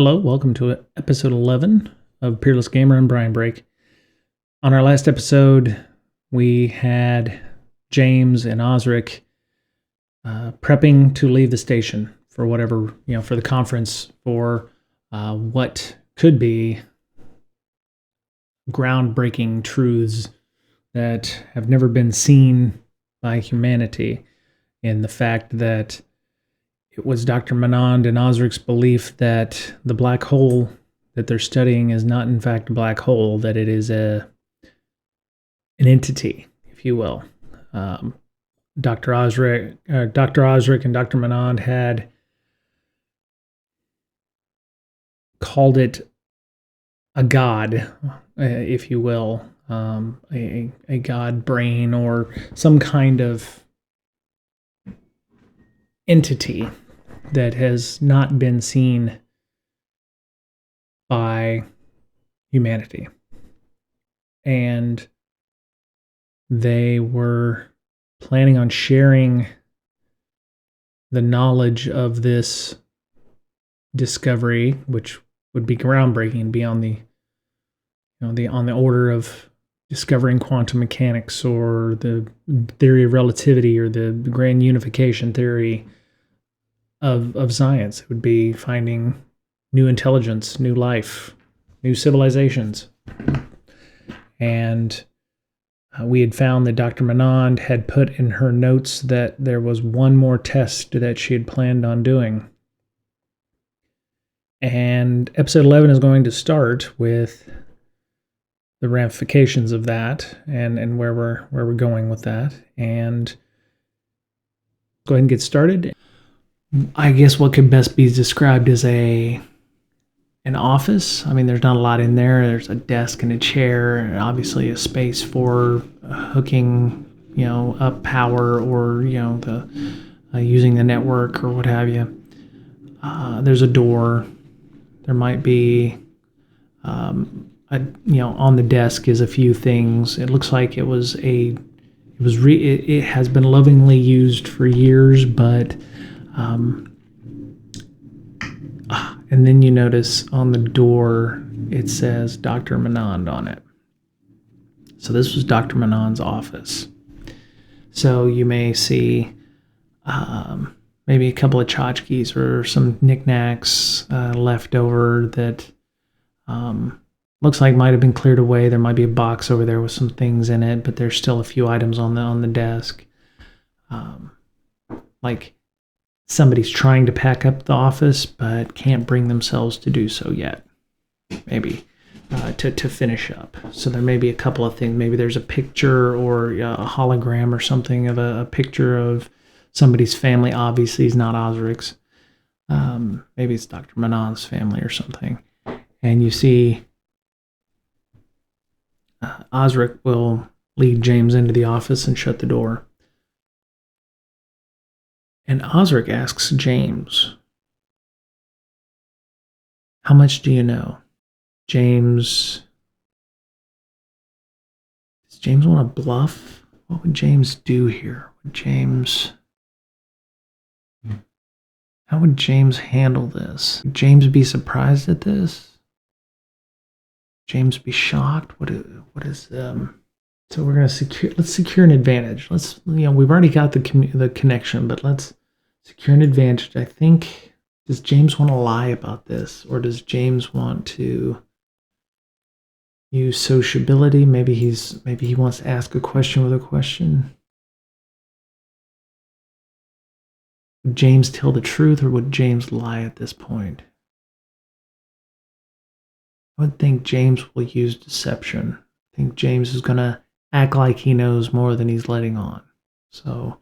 Hello, welcome to episode 11 of PeerlessGamer and Brian Break. On our last episode, we had James and Osric prepping to leave the station for whatever, for the conference for what could be groundbreaking truths that have never been seen by humanity, in the fact that it was Dr. Manand and Osric's belief that the black hole that they're studying is not in fact a black hole, that it is an entity, if you will. Dr. Osric and Dr. Manand had called it a god, if you will, a god brain or some kind of entity that has not been seen by humanity. And they were planning on sharing the knowledge of this discovery, which would be groundbreaking, be on the on the order of discovering quantum mechanics or the theory of relativity or the grand unification theory of science. It would be finding new intelligence, new life, new civilizations. And we had found that Dr. Manand had put in her notes that there was one more test that she had planned on doing. And episode 11 is going to start with the ramifications of that and where we're going with that. And go ahead and get started. I guess what could best be described as an office. I mean, there's not a lot in there. There's a desk and a chair, and obviously a space for hooking, up power or the using the network or what have you. There's a door. There might be, on the desk is a few things. It looks like it has been lovingly used for years, but. And then you notice on the door, it says Dr. Manand on it. So this was Dr. Manand's office. So you may see maybe a couple of tchotchkes or some knickknacks left over that looks like might have been cleared away. There might be a box over there with some things in it, but there's still a few items on the desk. Like somebody's trying to pack up the office, but can't bring themselves to do so yet. Maybe to finish up. So there may be a couple of things. Maybe there's a picture or a hologram or something of a picture of somebody's family. Obviously, it's not Osric's. Maybe it's Dr. Manand's family or something. And you see Osric will lead James into the office and shut the door. And Osric asks James, "How much do you know?" Does James want to bluff? What would James do here? How would James handle this? Would James be surprised at this? James be shocked? What is So we're going to let's secure an advantage. We've already got the connection, but let's secure an advantage. I think, does James want to lie about this? Or does James want to use sociability? Maybe he wants to ask a question with a question. Would James tell the truth or would James lie at this point? I would think James will use deception. I think James is going to act like he knows more than he's letting on. So,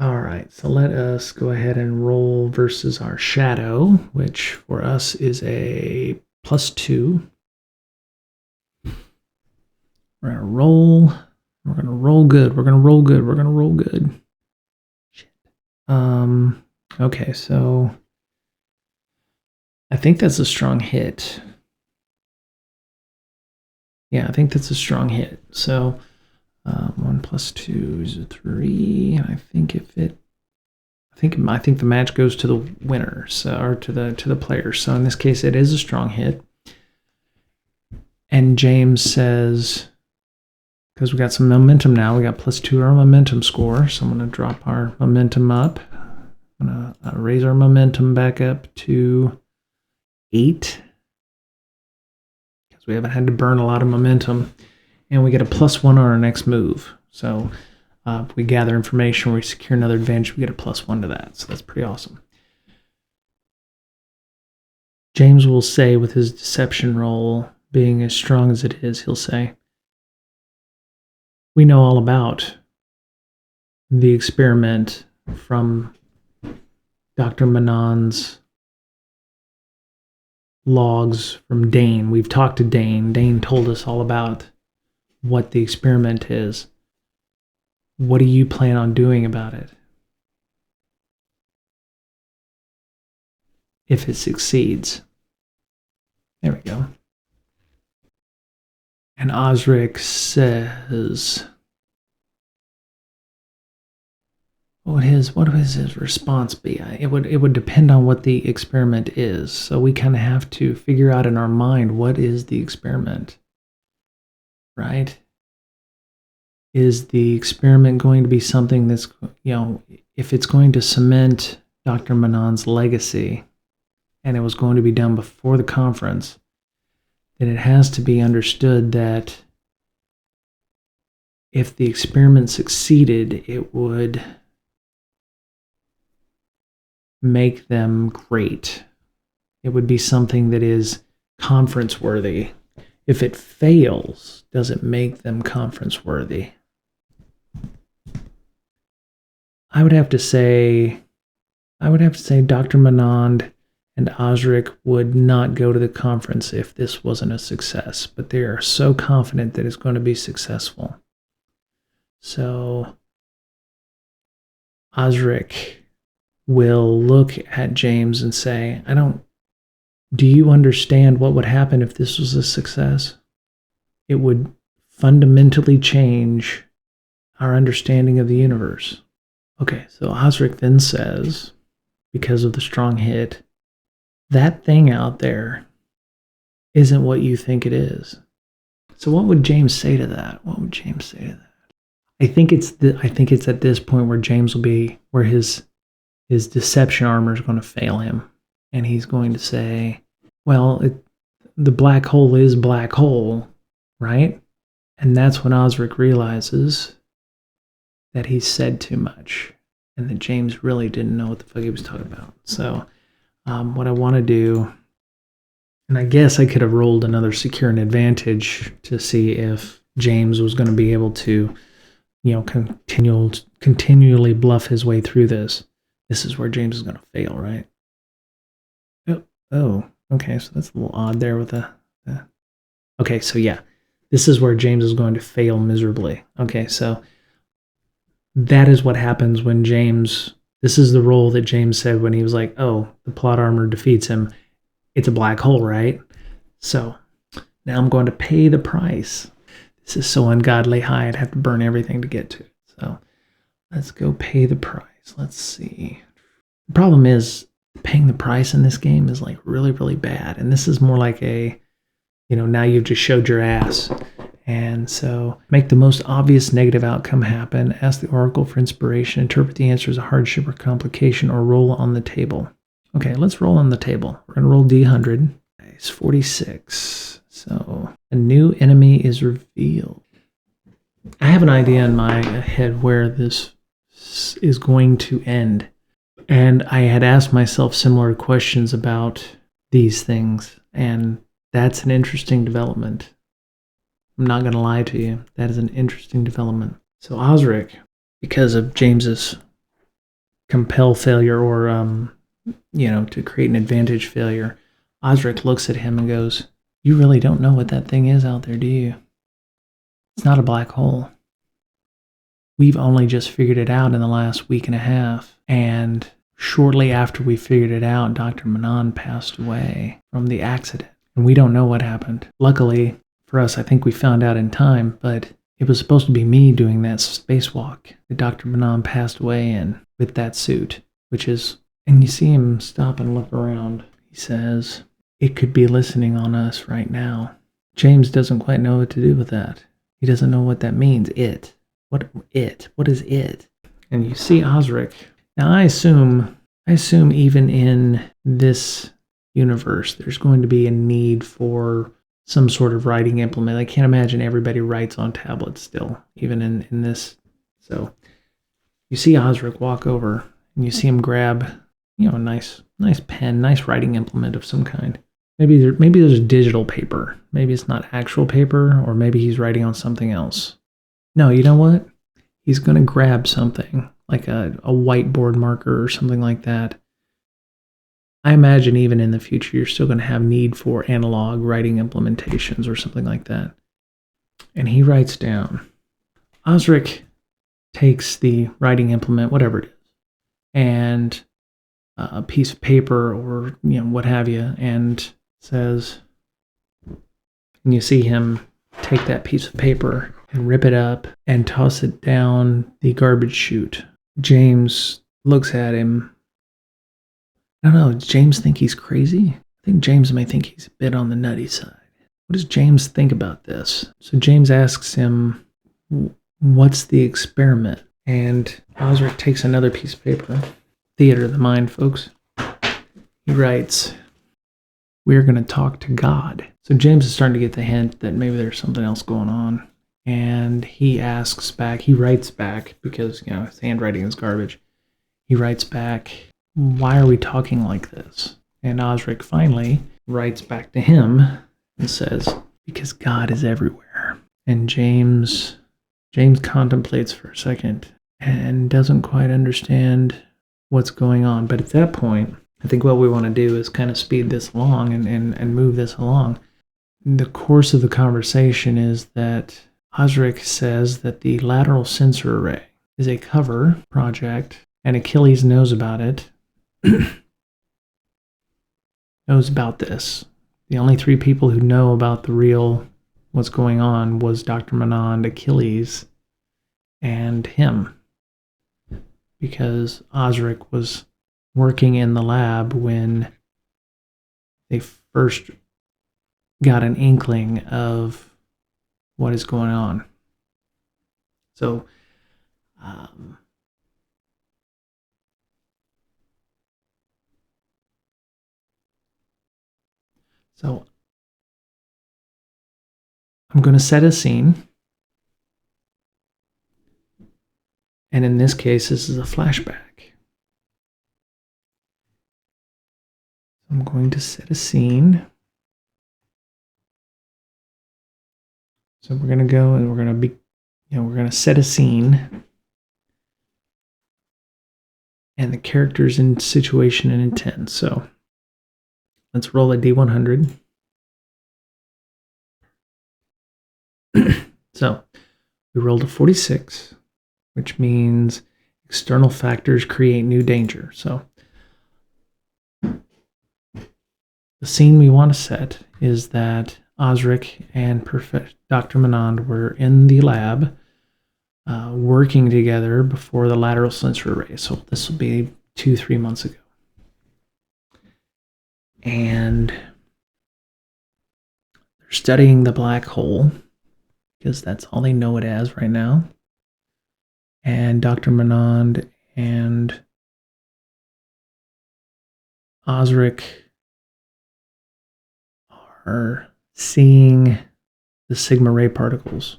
all right. So let us go ahead and roll versus our shadow, which for us is a +2. We're going to roll. We're going to roll good. We're going to roll good. We're going to roll good. Shit. Okay, so I think that's a strong hit. Yeah, I think that's a strong hit. So 1 + 2 is a 3. And I think I think the match goes to the winner, or to the player. So in this case, it is a strong hit. And James says, because we got some momentum now, we got +2 to our momentum score. So I'm going to drop our momentum up. I'm going to raise our momentum back up to 8. Because we haven't had to burn a lot of momentum. And we get a +1 on our next move. So if we gather information, we secure another advantage, we get a +1 to that. So that's pretty awesome. James will say, with his deception roll being as strong as it is, he'll say, we know all about the experiment from Dr. Manon's logs from Dane. We've talked to Dane. Dane told us all about what the experiment is. What do you plan on doing about it? If it succeeds. There we go. And Osric says, what would his response be? It would depend on what the experiment is. So we kind of have to figure out in our mind, what is the experiment, right? Is the experiment going to be something that's, if it's going to cement Dr. Manon's legacy, and it was going to be done before the conference, then it has to be understood that if the experiment succeeded, it would make them great. It would be something that is conference worthy. If it fails, does it make them conference worthy? I would have to say Dr. Manon and Osric would not go to the conference if this wasn't a success, but they are so confident that it's going to be successful. So Osric will look at James and say, do you understand what would happen if this was a success? It would fundamentally change our understanding of the universe. Okay, so Osric then says, because of the strong hit, that thing out there isn't what you think it is. So what would James say to that? I think it's at this point where James will be, where his deception armor is going to fail him. And he's going to say, well, the black hole is black hole, right? And that's when Osric realizes that he said too much and that James really didn't know what the fuck he was talking about. So what I want to do, and I guess I could have rolled another secure an advantage to see if James was going to be able to, continually bluff his way through this. This is where James is going to fail, right? Oh, okay, so that's a little odd there with the... Okay, so yeah, this is where James is going to fail miserably. Okay, so that is what happens when James... This is the roll that James said when he was like, oh, the plot armor defeats him. It's a black hole, right? So now I'm going to pay the price. This is so ungodly high, I'd have to burn everything to get to it. So let's go pay the price. Let's see. The problem is paying the price in this game is like really, really bad. And this is more like a, now you've just showed your ass. And so make the most obvious negative outcome happen. Ask the Oracle for inspiration. Interpret the answer as a hardship or complication, or roll on the table. Okay, let's roll on the table. We're going to roll D100. It's 46. So a new enemy is revealed. I have an idea in my head where this is going to end. And I had asked myself similar questions about these things. And that's an interesting development. I'm not going to lie to you. That is an interesting development. So Osric, because of James's compel failure or, to create an advantage failure, Osric looks at him and goes, you really don't know what that thing is out there, do you? It's not a black hole. We've only just figured it out in the last week and a half. And shortly after we figured it out, Dr. Manon passed away from the accident. And we don't know what happened. Luckily for us, I think we found out in time, but it was supposed to be me doing that spacewalk that Dr. Manon passed away in with that suit. which is, and you see him stop and look around. He says, "It could be listening on us right now." James doesn't quite know what to do with that. He doesn't know what that means. It. What it? What is it? And you see Osric. Now I assume even in this universe, there's going to be a need for some sort of writing implement. I can't imagine everybody writes on tablets still, even in this. So you see Osric walk over, and you see him grab, a nice pen, nice writing implement of some kind. Maybe there's digital paper. Maybe it's not actual paper, or maybe he's writing on something else. No, you know what? He's going to grab something, like a whiteboard marker or something like that. I imagine even in the future, you're still going to have need for analog writing implementations or something like that. And he writes down. Osric takes the writing implement, whatever it is, and a piece of paper or what have you, and says, and you see him take that piece of paper and rip it up and toss it down the garbage chute. James looks at him. I don't know, does James think he's crazy? I think James may think he's a bit on the nutty side. What does James think about this? So James asks him, what's the experiment? And Osric takes another piece of paper. Theater of the mind, folks. He writes, "We're going to talk to God." So James is starting to get the hint that maybe there's something else going on. And he writes back, because, his handwriting is garbage. He writes back, "Why are we talking like this?" And Osric finally writes back to him and says, "Because God is everywhere." And James contemplates for a second and doesn't quite understand what's going on. But at that point, I think what we want to do is kind of speed this along and move this along. The course of the conversation is that Osric says that the lateral sensor array is a cover project, and Achilles knows about it. Knows about this. The only three people who know about what's going on was Dr. Manand, Achilles, and him. Because Osric was working in the lab when they first got an inkling of what is going on. So, I'm going to set a scene. And in this case, this is a flashback. I'm going to set a scene. So we're going to go and we're going to set a scene. And the characters in situation and intent. So let's roll a D100. So we rolled a 46, which means external factors create new danger. So the scene we want to set is that Osric and Dr. Manand were in the lab working together before the lateral sensor array. So this will be 2-3 months ago. And they're studying the black hole, because that's all they know it as right now. And Dr. Manand and Osric are seeing the sigma ray particles.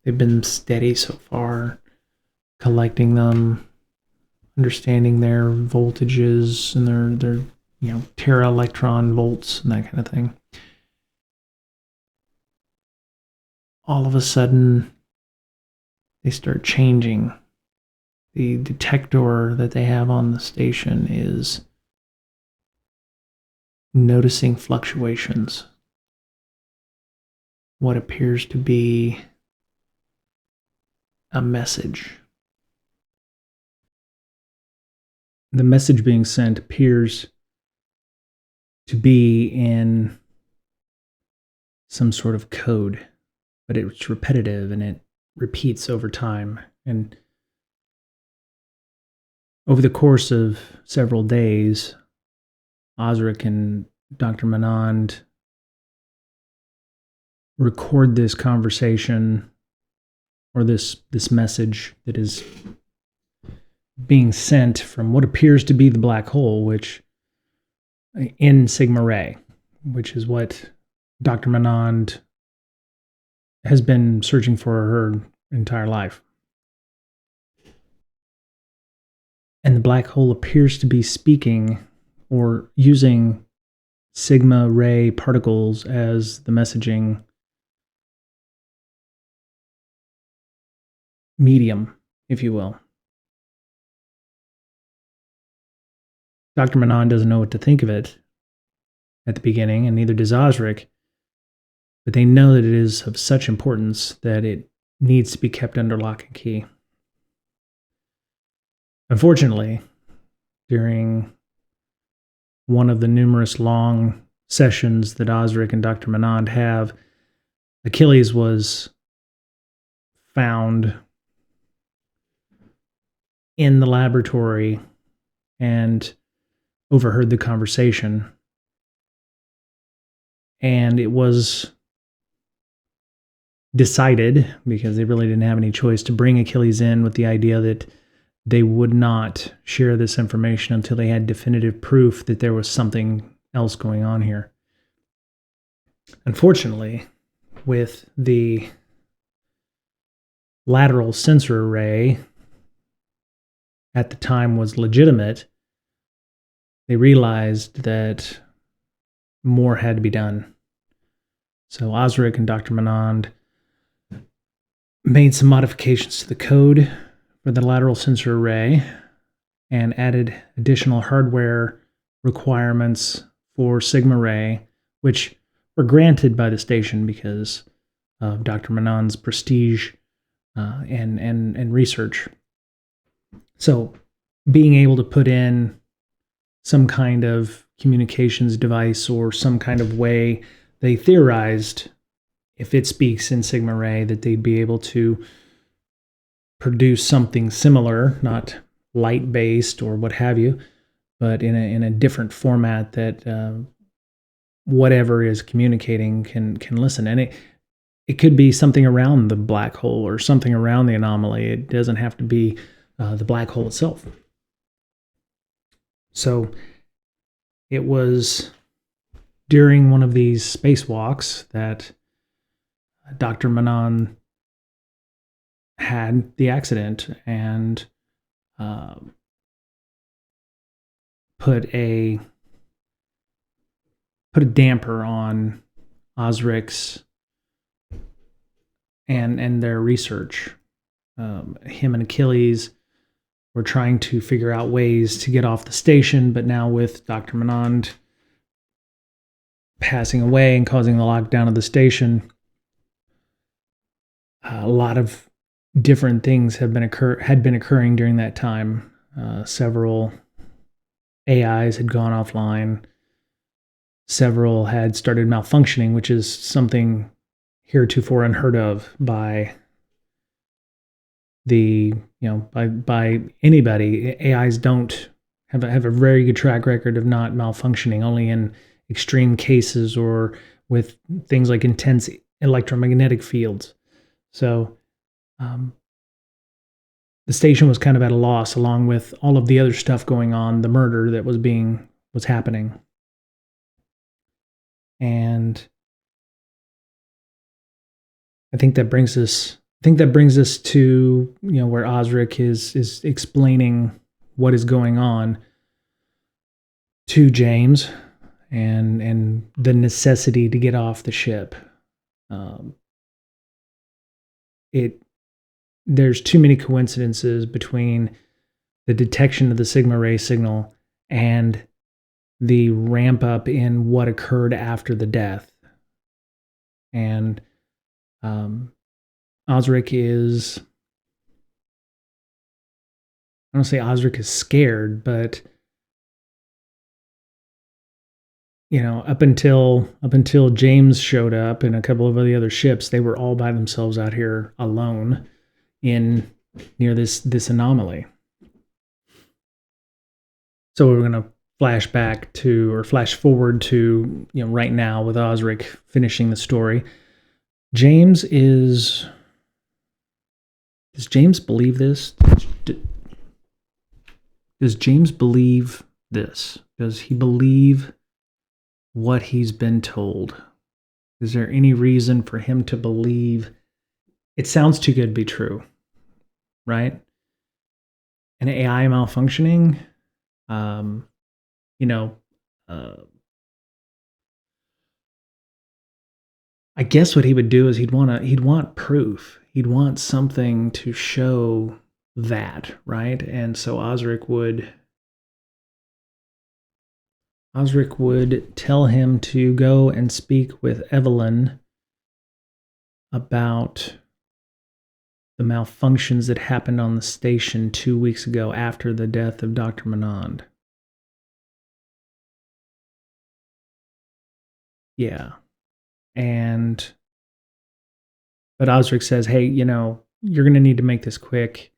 They've been steady so far, collecting them, understanding their voltages and their tera electron volts and that kind of thing. All of a sudden, they start changing. The detector that they have on the station is noticing fluctuations. What appears to be a message. The message being sent appears to be in some sort of code, but it's repetitive and it repeats over time. And Over the course of several days, Osric and Dr. Manand record this conversation, or this message that is being sent from what appears to be the black hole, which in Sigma Ray, which is what Dr. Manand has been searching for her entire life. And the black hole appears to be speaking or using Sigma Ray particles as the messaging medium, if you will. Dr. Manand doesn't know what to think of it at the beginning, and neither does Osric, but they know that it is of such importance that it needs to be kept under lock and key. Unfortunately, during one of the numerous long sessions that Osric and Dr. Manand have, Achilles was found in the laboratory and overheard the conversation. And it was decided, because they really didn't have any choice, to bring Achilles in with the idea that they would not share this information until they had definitive proof that there was something else going on here. Unfortunately, with the lateral sensor array at the time was legitimate, they realized that more had to be done. So Osric and Dr. Manand made some modifications to the code for the lateral sensor array and added additional hardware requirements for Sigma Ray, which were granted by the station because of Dr. Manand's prestige and research. So being able to put in some kind of communications device or some kind of way, they theorized if it speaks in Sigma Ray that they'd be able to produce something similar, not light-based or what have you, but in a different format that whatever is communicating can listen. And it could be something around the black hole or something around the anomaly. It doesn't have to be the black hole itself. So it was during one of these spacewalks that Dr. Manand had the accident and put a damper on Osric's and their research. Him and Achilles were trying to figure out ways to get off the station, but now with Dr. Manand passing away and causing the lockdown of the station, a lot of different things had been occurring during that time. Several AIs had gone offline. Several had started malfunctioning, which is something heretofore unheard of by by anybody. AIs don't have a very good track record of not malfunctioning, only in extreme cases or with things like intense electromagnetic fields. So the station was kind of at a loss, along with all of the other stuff going on, the murder that was happening. And I think that brings us to where Osric is explaining what is going on to James and the necessity to get off the ship. There's too many coincidences between the detection of the Sigma Ray signal and the ramp up in what occurred after the death. And Osric is, I don't say Osric is scared, but up until James showed up and a couple of the other ships, they were all by themselves out here alone near this anomaly. So we're going to flash back to, or flash forward to, right now with Osric finishing the story. James is... Does James believe this? Does James believe this? Does he believe what he's been told? Is there any reason for him to believe it sounds too good to be true, right? An AI malfunctioning, I guess what he would do is he'd want proof. He'd want something to show that, right? And so Osric would tell him to go and speak with Evelyn about the malfunctions that happened on the station 2 weeks ago after the death of Dr. Manand. Yeah. But Osric says, hey, you're going to need to make this quick.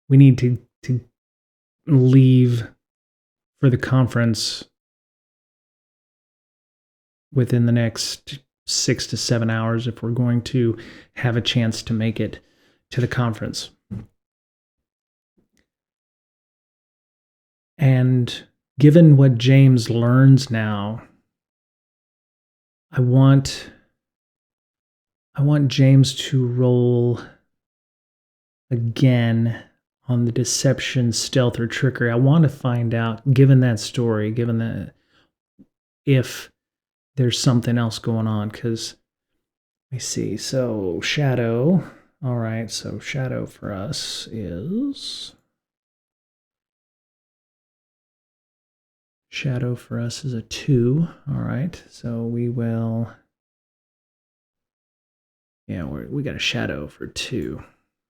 We need to leave for the conference within the next 6 to 7 hours if we're going to have a chance to make it to the conference. And given what James learns now, I want James to roll again on the deception, stealth, or trickery. I want to find out, given that story, if there's something else going on, because let me see. So shadow. All right, so shadow for us is... Shadow for us is a 2. All right, so we will... Yeah, we got a shadow for 2.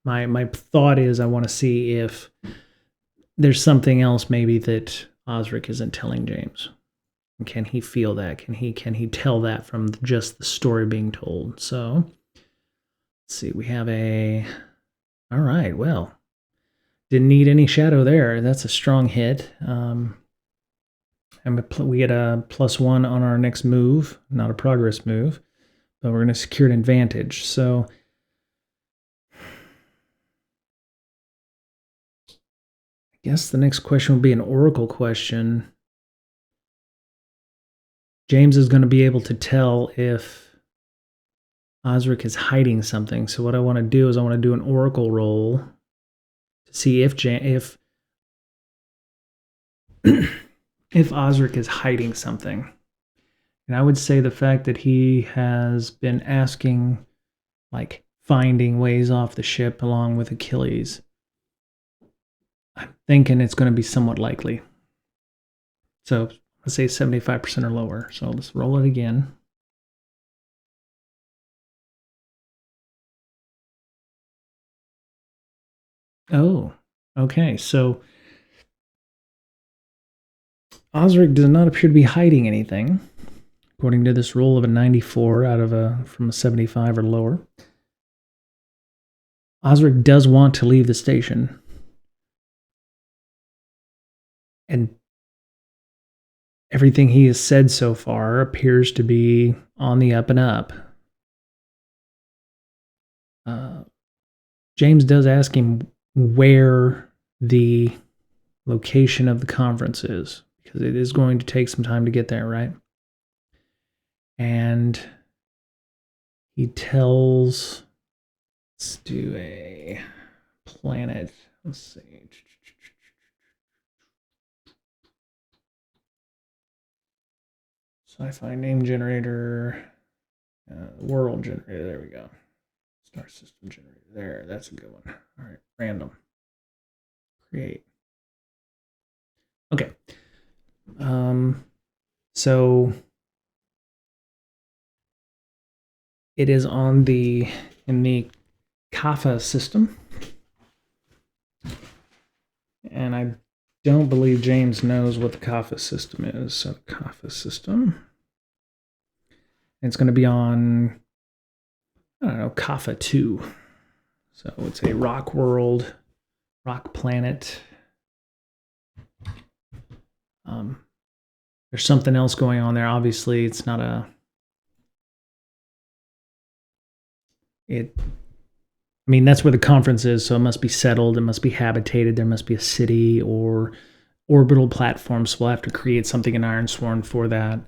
My thought is I want to see if there's something else maybe that Osric isn't telling James. Can he feel that? Can he tell that from just the story being told? So let's see. We have a... All right, well, didn't need any shadow there. That's a strong hit. And we get a +1 on our next move, not a progress move, but we're going to secure an advantage. So I guess the next question will be an oracle question. James is going to be able to tell if Osric is hiding something. So what I want to do is I want to do an oracle roll to see if if Osric is hiding something. And I would say the fact that he has been asking, like, finding ways off the ship along with Achilles, I'm thinking it's going to be somewhat likely. So let's say 75% or lower. So let's roll it again. Oh, okay. So Osric does not appear to be hiding anything, according to this roll of a 94 from a 75 or lower. Osric does want to leave the station. And everything he has said so far appears to be on the up and up. James does ask him where the location of the conference is, because it is going to take some time to get there, right? And he tells... Let's do a planet. Let's see. Sci-fi name generator. World generator. There we go. Star system generator. There. That's a good one. All right. Random. Create. Okay. So it is in the Kappa system, and I don't believe James knows what the Kappa system is. So Kappa system, and it's going to be on, I don't know, Kappa 2. So it's a rock world, rock planet. There's something else going on there. Obviously, it's not a... I mean, that's where the conference is, so it must be settled. It must be habitated. There must be a city or orbital platform, so we'll have to create something in Ironsworn for that.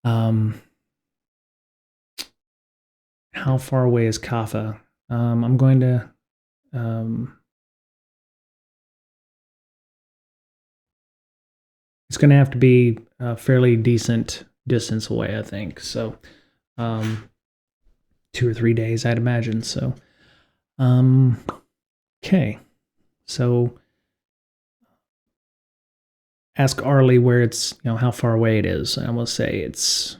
How far away is Kaffa? I'm going to... it's going to have to be a fairly decent distance away, I think. So 2 or 3 days, I'd imagine. So, okay. So ask Arlie where it's, how far away it is. And we'll say is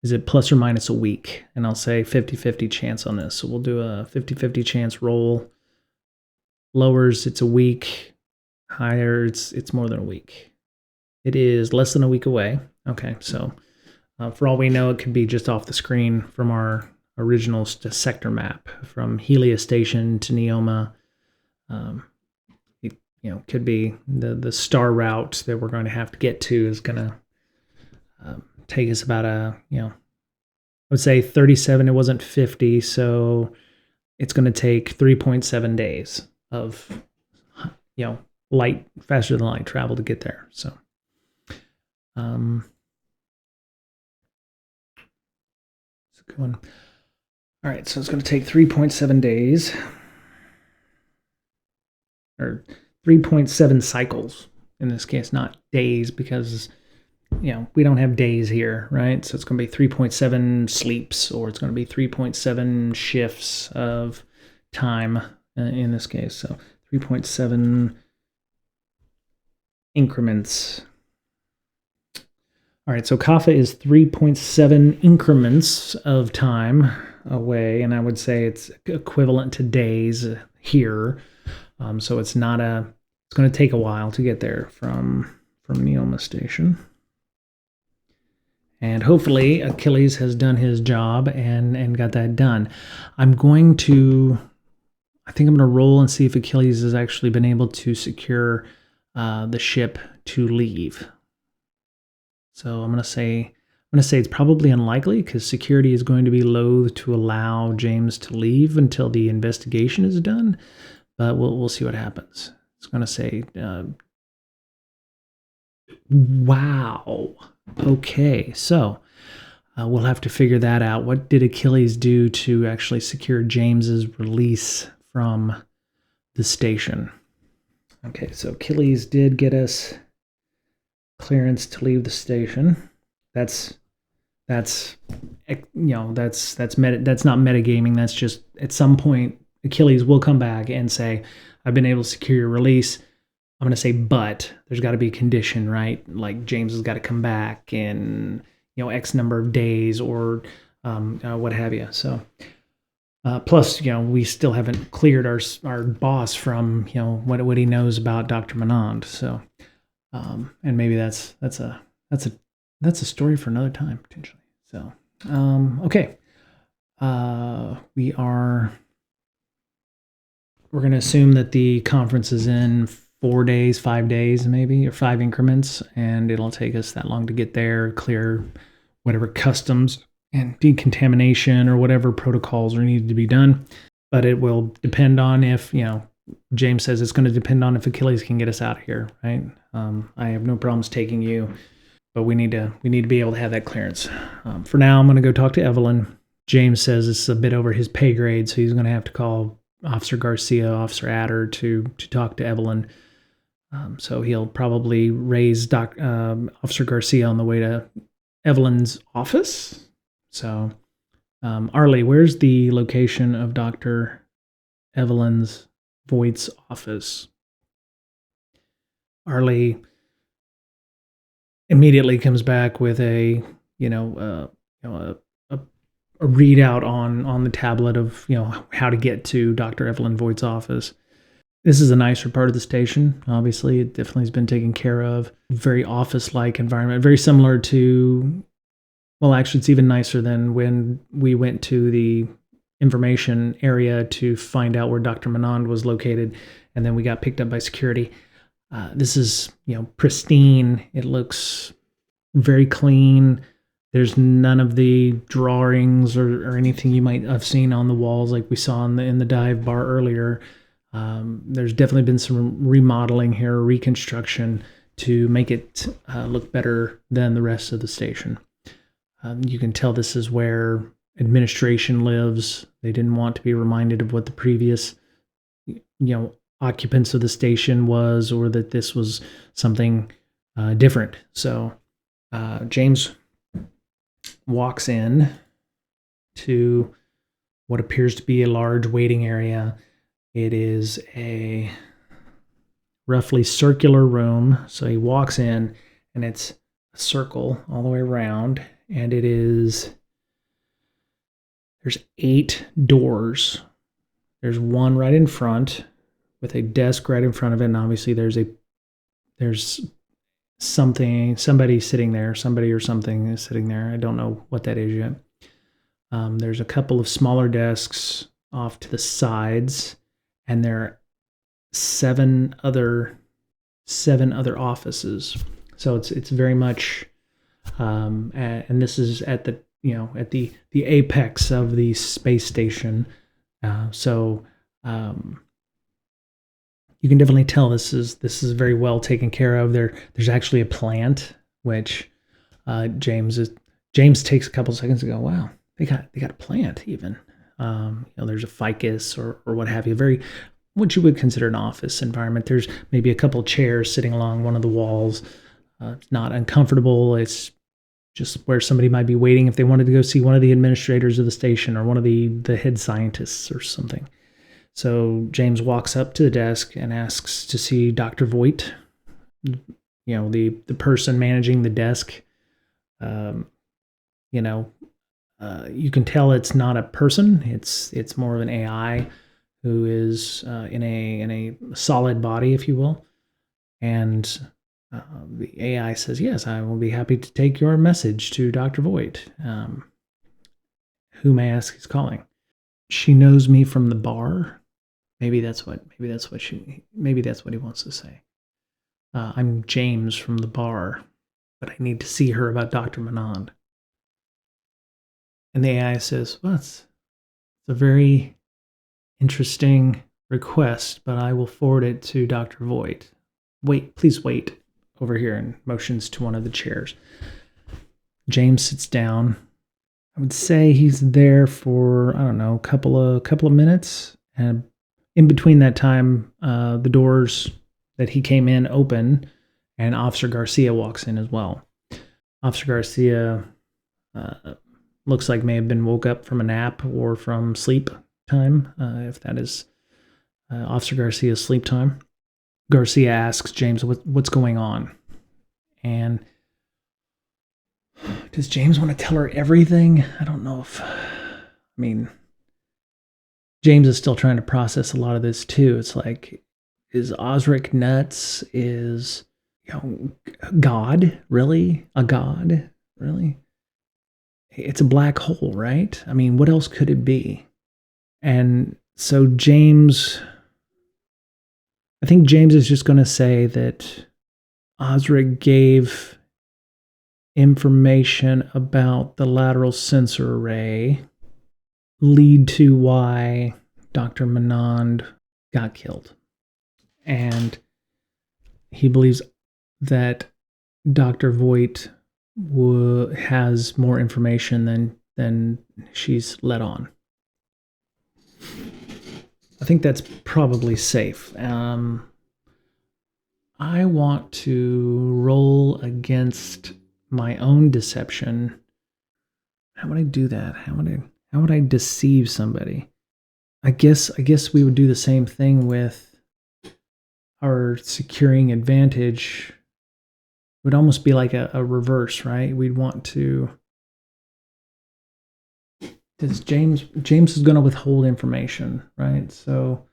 it plus or minus a week? And I'll say 50-50 chance on this. So we'll do a 50-50 chance roll. Lowers, it's a week. Higher, it's more than a week. It is less than a week away. Okay, so for all we know, it could be just off the screen from our original sector map, from Helia Station to Neoma. It could be the star route that we're going to have to get to is going to take us about I would say 37. It wasn't 50, so it's going to take 3.7 days of light, faster than light travel to get there. So. It's a good one. All right, so it's going to take 3.7 days, or 3.7 cycles in this case, not days, because we don't have days here, right? So it's going to be 3.7 sleeps, or it's going to be 3.7 shifts of time in this case. So 3.7 increments. All right, so Kaffa is 3.7 increments of time away, and I would say it's equivalent to days here. So it's not it's going to take a while to get there from Neoma Station. And hopefully Achilles has done his job and got that done. I think I'm going to roll and see if Achilles has actually been able to secure the ship to leave. So I'm going to say it's probably unlikely, because security is going to be loath to allow James to leave until the investigation is done. But we'll see what happens. It's going to say, wow. Okay, so we'll have to figure that out. What did Achilles do to actually secure James's release from the station? Okay, so Achilles did get us clearance to leave the station. That's not metagaming. That's just at some point Achilles will come back and say, I've been able to secure your release. I'm going to say, but there's got to be a condition, right? Like James has got to come back in, X number of days or what have you. So, plus, we still haven't cleared our boss from, what he knows about Dr. Manand. So, and maybe that's a story for another time potentially. So, okay. We're going to assume that the conference is in 4 days, 5 days maybe, or 5 increments, and it'll take us that long to get there, clear whatever customs and decontamination or whatever protocols are needed to be done. But it will depend on if, James says it's going to depend on if Achilles can get us out of here, right? I have no problems taking you, but we need to be able to have that clearance. For now, I'm going to go talk to Evelyn. James says it's a bit over his pay grade, so he's going to have to call Officer Garcia, Officer Adder to talk to Evelyn. So he'll probably raise Officer Garcia on the way to Evelyn's office. So, Arlie, where's the location of Dr. Evelyn's Voight's office? Arlie immediately comes back with a readout on the tablet of how to get to Dr. Evelyn Voight's office. This is a nicer part of the station. Obviously, it definitely has been taken care of. Very office-like environment, very similar to, well, actually, it's even nicer than when we went to the information area to find out where Dr. Manand was located, and then we got picked up by security. This is, pristine. It looks very clean. There's none of the drawings or anything you might have seen on the walls like we saw in the dive bar earlier. There's definitely been some remodeling here, reconstruction to make it look better than the rest of the station. You can tell this is where administration lives. They didn't want to be reminded of what the previous, occupants of the station was, or that this was something different. So James walks in to what appears to be a large waiting area. It is a roughly circular room. So he walks in, and it's a circle all the way around, and there's 8 doors. There's one right in front with a desk right in front of it, and obviously there's somebody sitting there, somebody or something is sitting there. I don't know what that is yet. There's a couple of smaller desks off to the sides, and there are 7 other offices. So it's very much, and this is at the the apex of the space station. You can definitely tell this is very well taken care of. There's actually a plant, which James takes a couple seconds to go, wow, they got a plant even. There's a ficus or what have you, very what you would consider an office environment. There's maybe a couple chairs sitting along one of the walls. It's not uncomfortable. It's just where somebody might be waiting if they wanted to go see one of the administrators of the station or one of the head scientists or something. So James walks up to the desk and asks to see Dr. Voigt, the person managing the desk. You can tell it's not a person. It's more of an AI who is in a solid body, if you will. And the AI says, yes, I will be happy to take your message to Dr. Voigt. Who may I ask is calling? She knows me from the bar. Maybe that's what he wants to say. I'm James from the bar, but I need to see her about Dr. Manand. And the AI says, well, it's a very interesting request, but I will forward it to Dr. Voigt. Please wait over here, and motions to one of the chairs. James sits down. I would say he's there for, I don't know, a couple of minutes, and in between that time, the doors that he came in open, and Officer Garcia walks in as well. Officer Garcia looks like may have been woke up from a nap or from sleep time, if that is Officer Garcia's sleep time. Garcia asks James what's going on. And does James want to tell her everything? I don't know James is still trying to process a lot of this too. It's like, is Osric nuts? Is God really a god? Really? It's a black hole, right? What else could it be? And so I think James is just going to say that Osric gave information about the lateral sensor array lead to why Dr. Manand got killed. And he believes that Dr. Voigt has more information than she's let on. I think that's probably safe. I want to roll against my own deception. How would I do that? How would I deceive somebody? I guess we would do the same thing with our securing advantage. It would almost be like a reverse, right? We'd want to. Because James is going to withhold information, right? So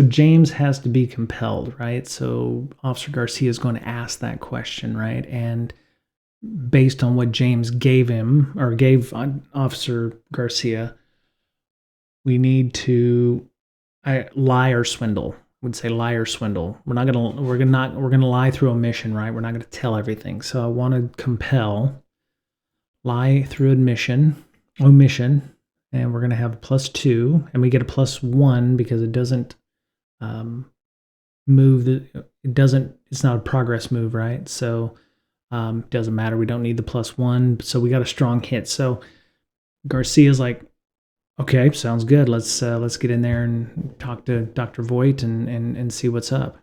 James has to be compelled, right? So Officer Garcia is going to ask that question, right? And based on what James gave Officer Garcia, we need to lie or swindle. would say lie or swindle. We're gonna lie through omission, right? We're not gonna tell everything. So I want to compel lie through omission, and we're gonna have +2, and we get a +1 because it doesn't move. It's not a progress move, right? So it doesn't matter. We don't need the +1. So we got a strong hit. So Garcia's like, okay, sounds good. Let's get in there and talk to Dr. Voigt and see what's up.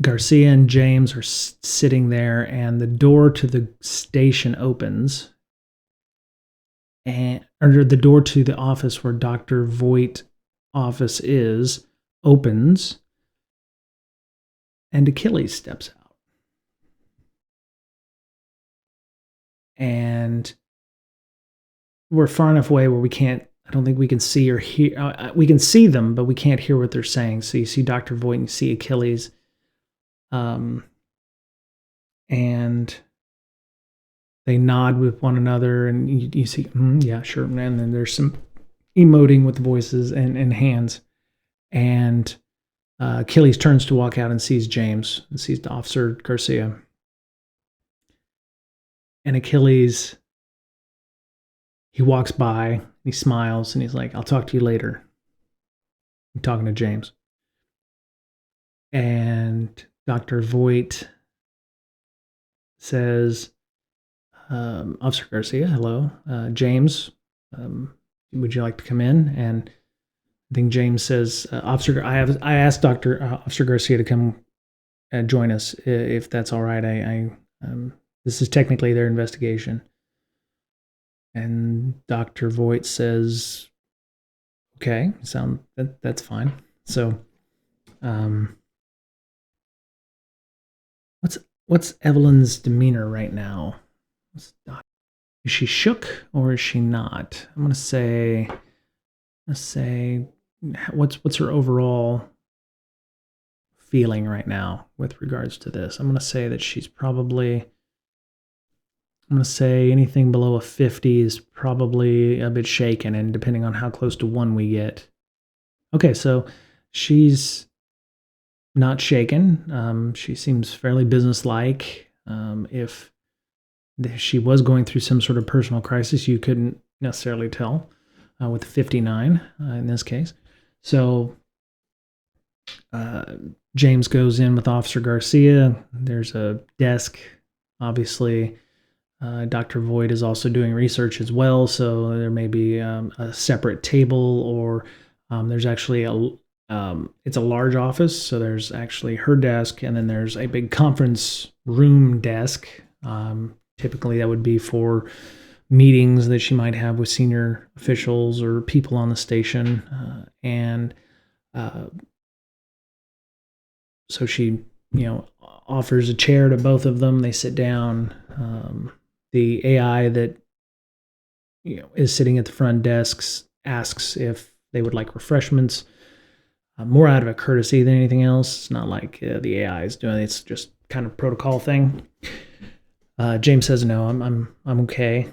Garcia and James are sitting there, and the door to the station opens, and under the door to the office where Dr. Voigt office is opens, and Achilles steps out. And we're far enough away where I don't think we can see or hear. We can see them, but we can't hear what they're saying. So you see Dr. Voigt and you see Achilles. And they nod with one another, and you see, yeah, sure. And then there's some emoting with voices and hands. And Achilles turns to walk out and sees James, and sees Officer Garcia. And Achilles, he walks by, he smiles, and he's like, I'll talk to you later. I'm talking to James. And Dr. Voigt says, Officer Garcia, hello. James, would you like to come in? And I think James says, Officer, I asked Officer Garcia to come join us, if that's all right. This is technically their investigation. And Dr. Voigt says, okay, that's fine. So, what's Evelyn's demeanor right now? Is she shook or is she not? I'm gonna say, what's her overall feeling right now with regards to this? I'm gonna say that she's probably, I'm going to say anything below a 50 is probably a bit shaken, and depending on how close to 1 we get. Okay, so she's not shaken. She seems fairly businesslike. If she was going through some sort of personal crisis, you couldn't necessarily tell with 59 in this case. So James goes in with Officer Garcia. There's a desk, obviously. Dr. Voigt is also doing research as well, so there may be a separate table, or there's actually it's a large office, so there's actually her desk, and then there's a big conference room desk. Typically that would be for meetings that she might have with senior officials or people on the station, and so she, offers a chair to both of them. They sit down. The AI that is sitting at the front desk asks if they would like refreshments, more out of a courtesy than anything else. It's not like the AI is doing it. It's just kind of protocol thing. James says no, I'm okay.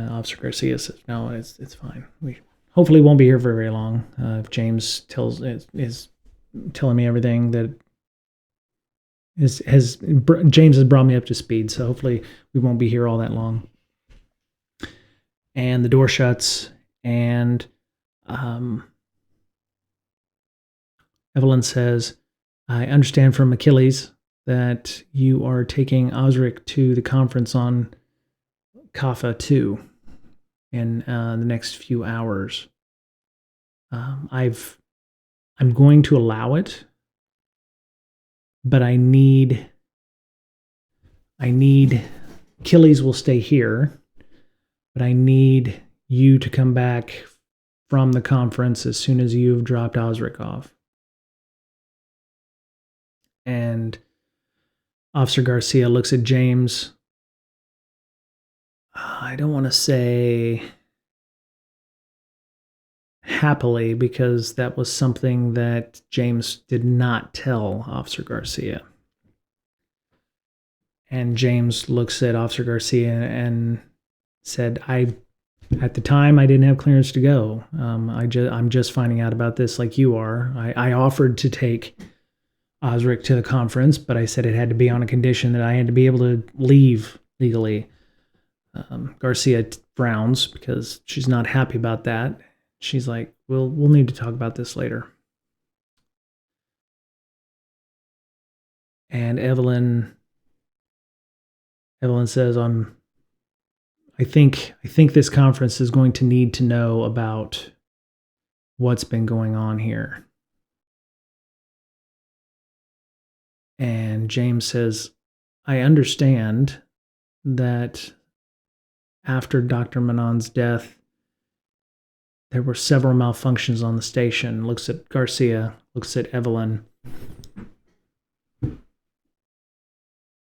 Officer Garcia says no, it's fine. We hopefully won't be here for very long. If James is telling me everything that James has brought me up to speed, so hopefully we won't be here all that long. And the door shuts, and Evelyn says, I understand from Achilles that you are taking Osric to the conference on Kappa 2 in the next few hours. I'm going to allow it, but I need Achilles will stay here, but I need you to come back from the conference as soon as you've dropped Osric off. And Officer Garcia looks at James. I don't want to say happily, because that was something that James did not tell Officer Garcia. And James looks at Officer Garcia and said, I At the time, I didn't have clearance to go. I'm just finding out about this like you are. I offered to take Osric to the conference, but I said it had to be on a condition that I had to be able to leave legally. Garcia frowns because she's not happy about that. She's like, we'll need to talk about this later. And Evelyn says, I think this conference is going to need to know about what's been going on here. And James says, I understand that after Dr. Manon's death, there were several malfunctions on the station. Looks at Garcia, looks at Evelyn.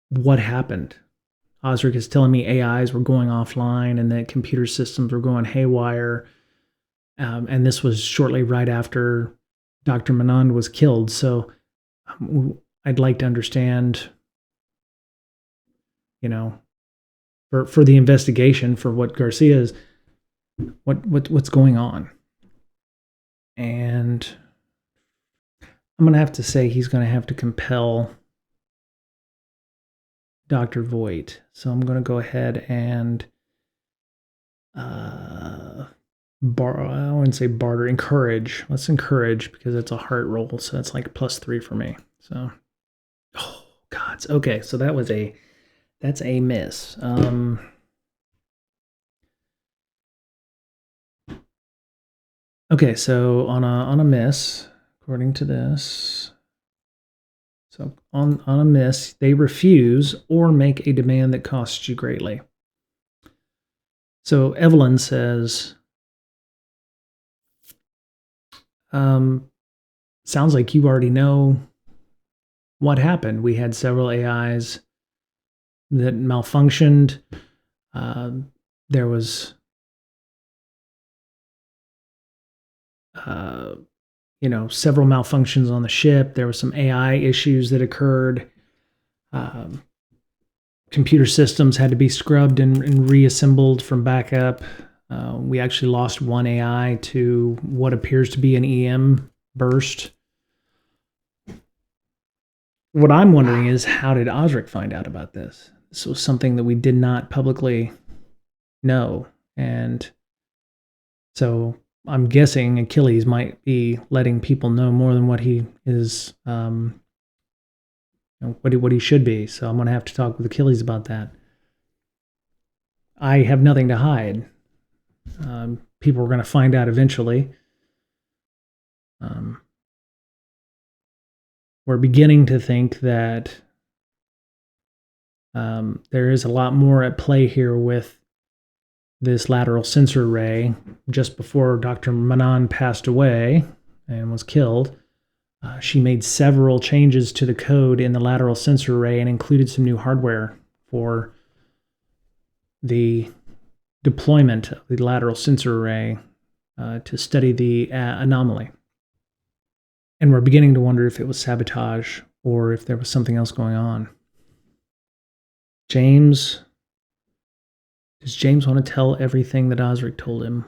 What happened? Osric is telling me AIs were going offline and that computer systems were going haywire. And this was shortly right after Dr. Manon was killed. So I'd like to understand, for the investigation, for what Garcia is, what's going on. And I'm going to have to say he's going to have to compel Dr. Voight. So I'm going to go ahead and I wouldn't say barter, encourage. Let's encourage, because it's a heart roll, so it's like +3 for me. So, oh gods. Okay, so that's a miss. Okay, so on a miss, according to this. So on a miss, they refuse or make a demand that costs you greatly. So Evelyn says, sounds like you already know what happened. We had several AIs that malfunctioned. There was several malfunctions on the ship. There were some AI issues that occurred. Computer systems had to be scrubbed and reassembled from backup. We actually lost one AI to what appears to be an EM burst. What I'm wondering is, how did Osric find out about this? This was something that we did not publicly know. And so I'm guessing Achilles might be letting people know more than what he is, what he should be. So I'm going to have to talk with Achilles about that. I have nothing to hide. People are going to find out eventually. We're beginning to think that there is a lot more at play here with this lateral sensor array. Just before Dr. Manon passed away and was killed, she made several changes to the code in the lateral sensor array and included some new hardware for the deployment of the lateral sensor array to study the anomaly. And we're beginning to wonder if it was sabotage or if there was something else going on. Does James want to tell everything that Osric told him?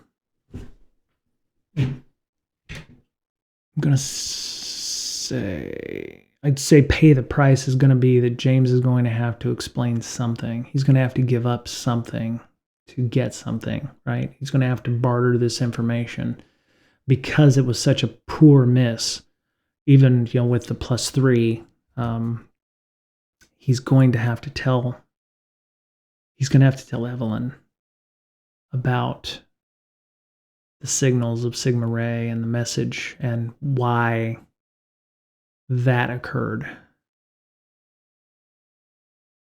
I'm going to say, I'd say pay the price is going to be that James is going to have to explain something. He's going to have to give up something to get something, right? He's going to have to barter this information because it was such a poor miss. Even, with the +3, he's going to have to tell Evelyn about the signals of Sigma Ray and the message and why that occurred.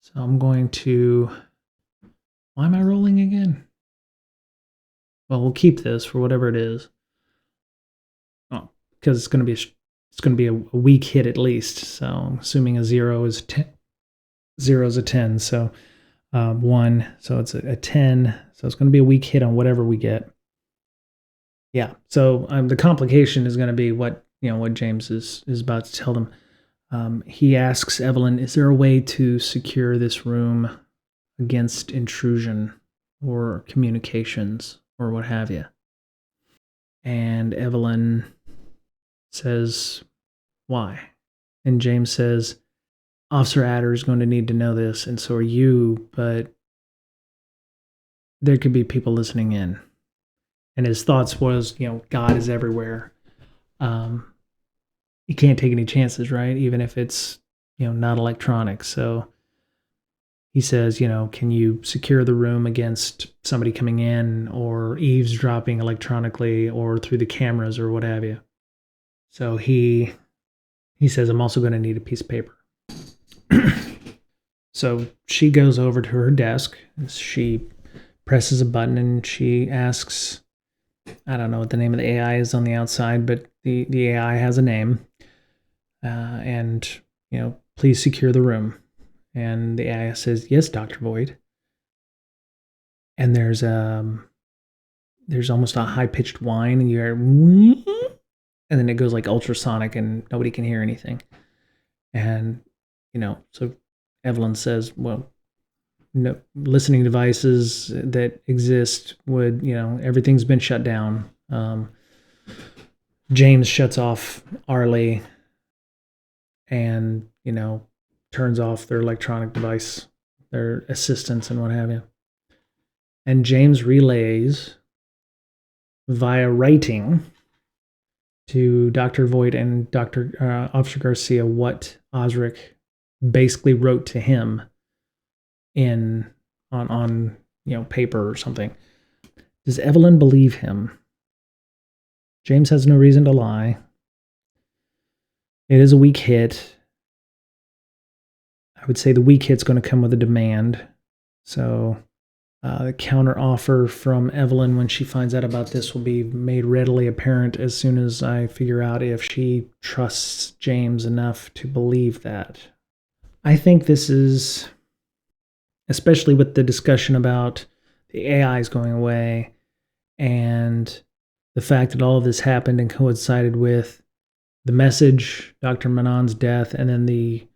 So I'm going to, why am I rolling again? Well, we'll keep this for whatever it is. Oh, because it's going to be a weak hit at least. So I'm assuming a 0 is 10. 0 is a 10. So 1. So it's a 10. So it's going to be a weak hit on whatever we get. Yeah. So the complication is going to be what James is about to tell them. He asks Evelyn, is there a way to secure this room against intrusion or communications or what have you. And Evelyn says, why? And James says, Officer Adder is going to need to know this, and so are you, but there could be people listening in. And his thoughts was, God is everywhere. You can't take any chances, right? Even if it's, not electronic. So he says, can you secure the room against somebody coming in or eavesdropping electronically or through the cameras or what have you? So he says, I'm also going to need a piece of paper. So she goes over to her desk. She presses a button and she asks, I don't know what the name of the AI is on the outside, but the AI has a name. And, please secure the room. And the AI says, yes, Dr. Void. And there's almost a high-pitched whine, and you hear, and then it goes like ultrasonic, and nobody can hear anything. And, so Evelyn says, well, no listening devices that exist would, everything's been shut down. James shuts off Arlie and, turns off their electronic device, their assistants and what have you. And James relays via writing to Dr. Voight and Dr. Officer Garcia what Osric basically wrote to him on paper or something. Does Evelyn believe him? James has no reason to lie. It is a weak hit. I would say the weak hit's going to come with a demand. So the counter offer from Evelyn when she finds out about this will be made readily apparent as soon as I figure out if she trusts James enough to believe that. I think this is, especially with the discussion about the AIs going away and the fact that all of this happened and coincided with the message, Dr. Manon's death, and then the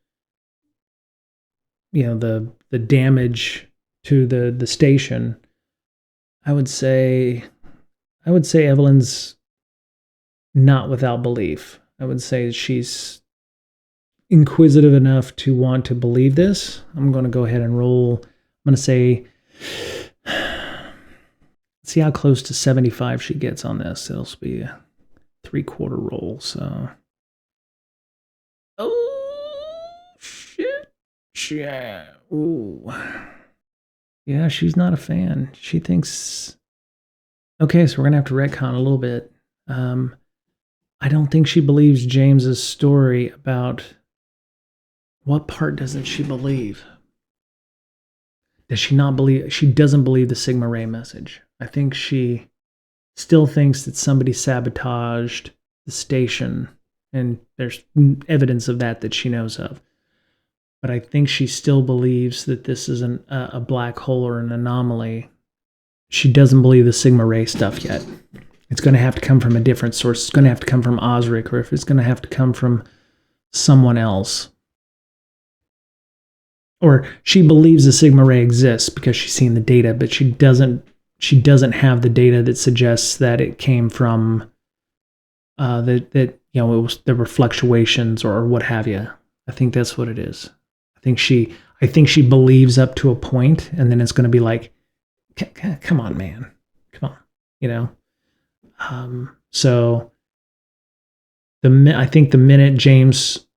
damage to the station. I would say Evelyn's not without belief. I would say she's inquisitive enough to want to believe this. I'm going to go ahead and roll. I'm going to say, let's see how close to 75 she gets on this. It'll be a 3/4 roll. So, oh shit, yeah, ooh, yeah. She's not a fan. She thinks. Okay, so we're gonna have to retcon a little bit. I don't think she believes James's story about. What part doesn't she believe? Does she not believe? She doesn't believe the Sigma Ray message. I think she still thinks that somebody sabotaged the station, and there's evidence of that she knows of. But I think she still believes that this is a black hole or an anomaly. She doesn't believe the Sigma Ray stuff yet. It's going to have to come from a different source. It's going to have to come from Osric, or if it's going to have to come from someone else. Or she believes the Sigma Ray exists because she's seen the data, but she doesn't have the data that suggests that it came from there were fluctuations or what have you. I think that's what it is. I think she believes up to a point, and then it's going to be like, come on, man, come on, So I think the minute James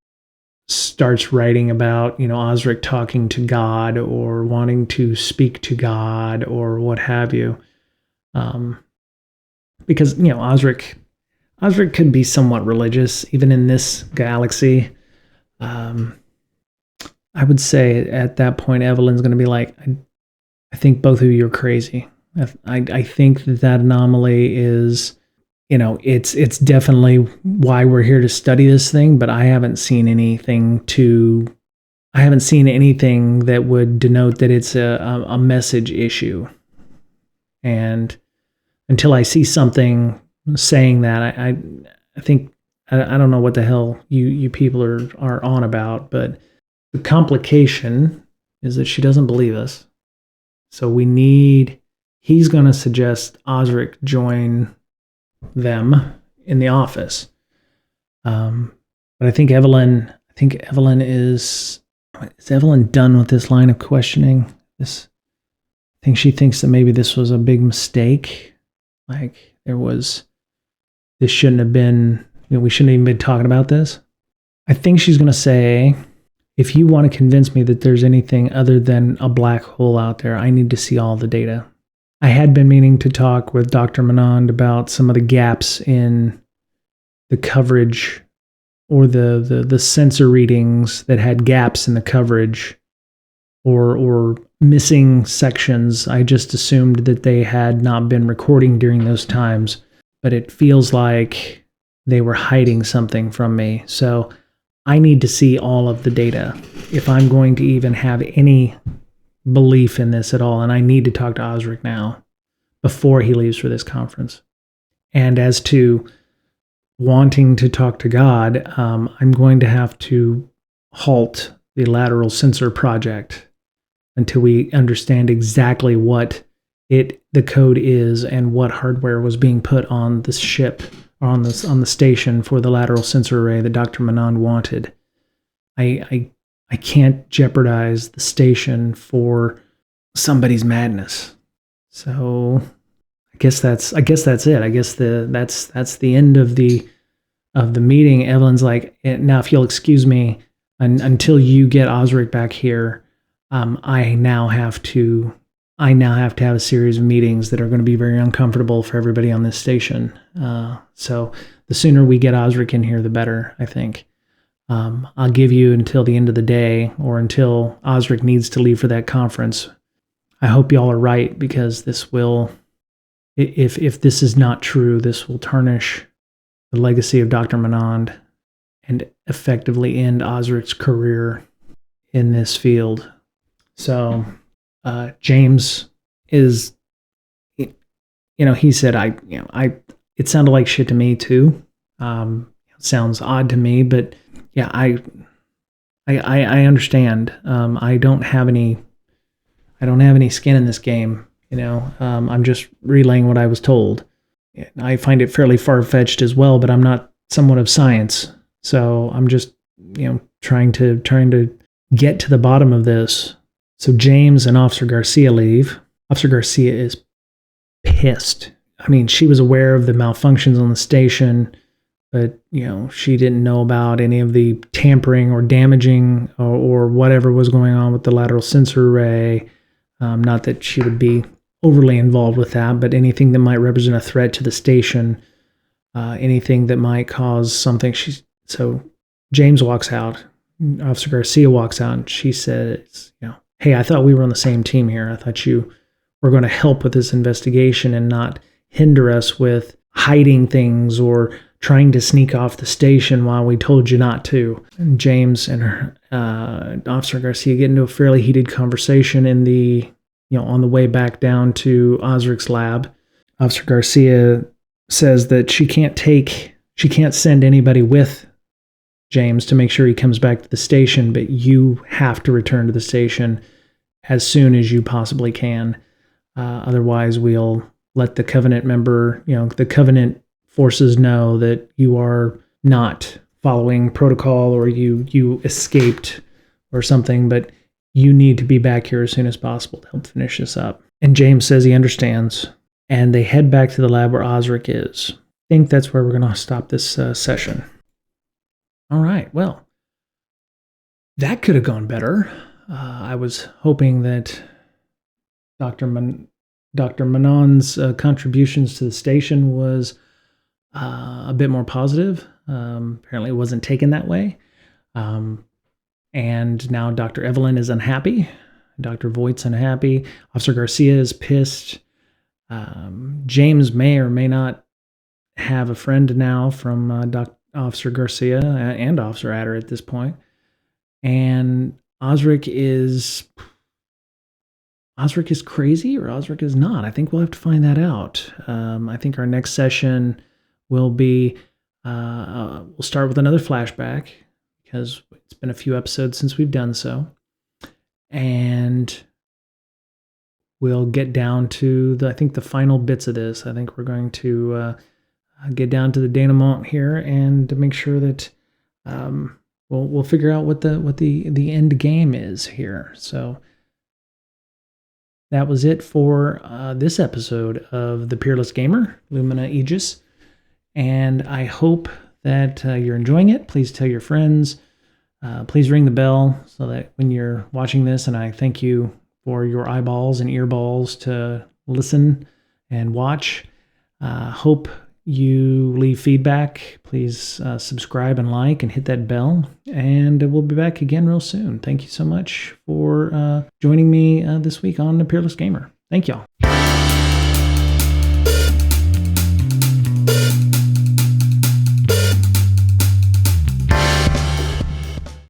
starts writing about, Osric talking to God or wanting to speak to God or what have you, because, Osric could be somewhat religious, even in this galaxy. I would say at that point, Evelyn's going to be like, I think both of you are crazy. I think that anomaly is, it's definitely why we're here to study this thing, but I haven't seen anything that would denote that it's a message issue. And until I see something saying that, I think, I don't know what the hell you people are on about, but the complication is that she doesn't believe us. So we need he's going to suggest Osric join them in the office. But I think Evelyn is Evelyn done with this line of questioning? I think she thinks that maybe this was a big mistake. Like this shouldn't have been, we shouldn't even been talking about this. I think she's going to say, if you want to convince me that there's anything other than a black hole out there, I need to see all the data. I had been meaning to talk with Dr. Manand about some of the gaps in the coverage or the sensor readings that had gaps in the coverage or missing sections. I just assumed that they had not been recording during those times, but it feels like they were hiding something from me. So I need to see all of the data if I'm going to even have any belief in this at all. And I need to talk to Osric now before he leaves for this conference. And as to wanting to talk to God, I'm going to have to halt the lateral sensor project until we understand exactly what the code is and what hardware was being put on the ship or on the station for the lateral sensor array that Dr. Manand wanted. I can't jeopardize the station for somebody's madness. So I guess that's it. I guess that's the end of the meeting. Evelyn's like, now if you'll excuse me until you get Osric back here, I now have to have a series of meetings that are going to be very uncomfortable for everybody on this station. So the sooner we get Osric in here, the better, I think. I'll give you until the end of the day or until Osric needs to leave for that conference. I hope y'all are right, because this will, if this is not true, this will tarnish the legacy of Dr. Manand and effectively end Osric's career in this field. So James is, he said, it sounded like shit to me too. Sounds odd to me, but yeah, I understand. I don't have any skin in this game. I'm just relaying what I was told. I find it fairly far-fetched as well, but I'm not someone of science. So I'm just, trying to get to the bottom of this. So James and Officer Garcia leave. Officer Garcia is pissed. I mean, she was aware of the malfunctions on the station, but, she didn't know about any of the tampering or damaging or whatever was going on with the lateral sensor array. Not that she would be overly involved with that, but anything that might represent a threat to the station, anything that might cause something. So James walks out. Officer Garcia walks out, and she says, hey, I thought we were on the same team here. I thought you were going to help with this investigation and not hinder us with hiding things or trying to sneak off the station while we told you not to. And James and Officer Garcia get into a fairly heated conversation in on the way back down to Osric's lab. Officer Garcia says that she can't send anybody with James to make sure he comes back to the station, but you have to return to the station as soon as you possibly can. Otherwise, we'll let the Covenant member, the Covenant forces know that you are not following protocol or you escaped or something, but you need to be back here as soon as possible to help finish this up. And James says he understands, and they head back to the lab where Osric is. I think that's where we're going to stop this session. All right, well, that could have gone better. I was hoping that Dr. Manon's contributions to the station was a bit more positive. Apparently it wasn't taken that way. And now Dr. Evelyn is unhappy. Dr. Voigt's unhappy. Officer Garcia is pissed. James may or may not have a friend now from Officer Garcia and Officer Adder at this point. And Osric is crazy or Osric is not. I think we'll have to find that out. I think our next session will be, we'll start with another flashback because it's been a few episodes since we've done so. And we'll get down to I think the final bits of this. I think we're going to get down to the denouement here and to make sure that we'll figure out what the end game is here. So that was it for this episode of the Peerless Gamer, Lumina Aegis. And I hope that you're enjoying it. Please tell your friends. Please ring the bell so that when you're watching this, and I thank you for your eyeballs and earballs to listen and watch. Hope you leave feedback. Please subscribe and like and hit that bell. And we'll be back again real soon. Thank you so much for joining me this week on the Peerless Gamer. Thank y'all.